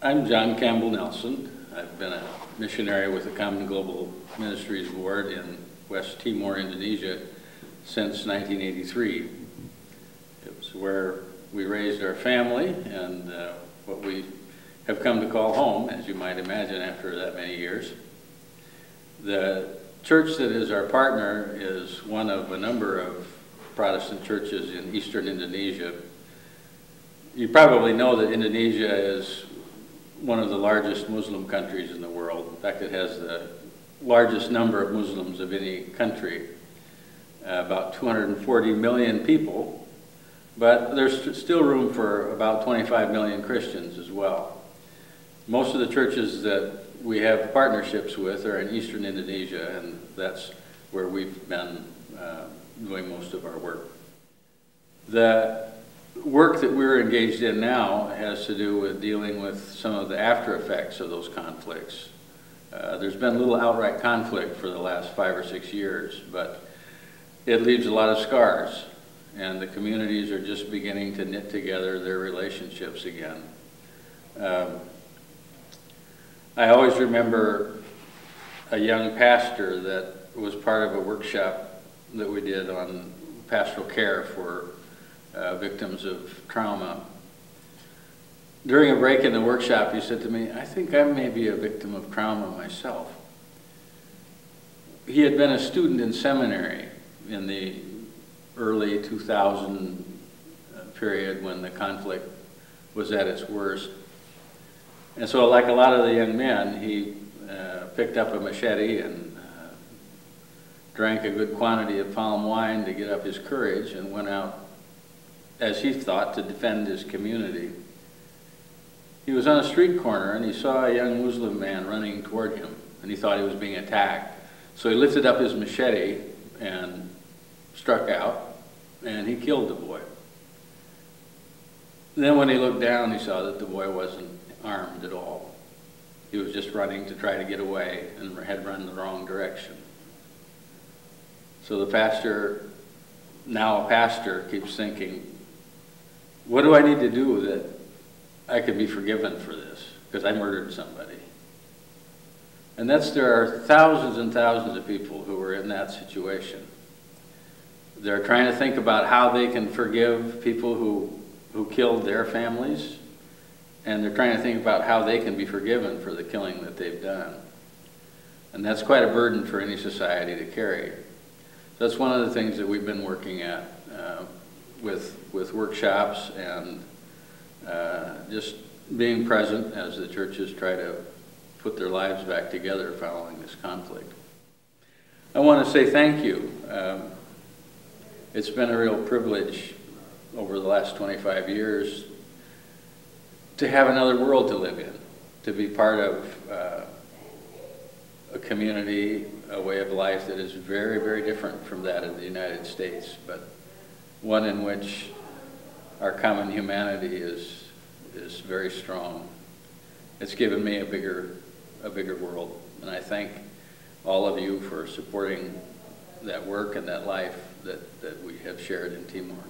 I'm John Campbell-Nelson. I've been a missionary with the Common Global Ministries Board in West Timor, Indonesia since 1983. It was where we raised our family and what we have come to call home, as you might imagine, after that many years. The church that is our partner is one of a number of Protestant churches in eastern Indonesia. You probably know that Indonesia is one of the largest Muslim countries in the world. In fact, it has the largest number of Muslims of any country, about 240 million people, but there's still room for about 25 million Christians as well. Most of the churches that we have partnerships with are in eastern Indonesia, and that's where we've been doing most of our work. The work that we're engaged in now has to do with dealing with some of the after effects of those conflicts. There's been little outright conflict for the last 5 or 6 years, but it leaves a lot of scars, and the communities are just beginning to knit together their relationships again. I always remember a young pastor that was part of a workshop that we did on pastoral care for victims of trauma. During a break in the workshop, he said to me, "I think I may be a victim of trauma myself." He had been a student in seminary in the early 2000 period when the conflict was at its worst. And so, like a lot of the young men, he picked up a machete and drank a good quantity of palm wine to get up his courage and went out, as he thought, to defend his community. He was on a street corner and he saw a young Muslim man running toward him, and he thought he was being attacked. So he lifted up his machete and struck out, and he killed the boy. Then when he looked down, he saw that the boy wasn't armed at all. He was just running to try to get away and had run the wrong direction. So the pastor, now a pastor, keeps thinking, what do I need to do that I could be forgiven for this? Because I murdered somebody. And there are thousands and thousands of people who are in that situation. They're trying to think about how they can forgive people who killed their families, and they're trying to think about how they can be forgiven for the killing that they've done. And that's quite a burden for any society to carry. So that's one of the things that we've been working at with workshops and just being present as the churches try to put their lives back together following this conflict. I want to say thank you. It's been a real privilege over the last 25 years to have another world to live in, to be part of a community, a way of life that is very, very different from that of the United States, but one in which our common humanity is very strong. It's given me a bigger world, and I thank all of you for supporting that work and that life that we have shared in Timor.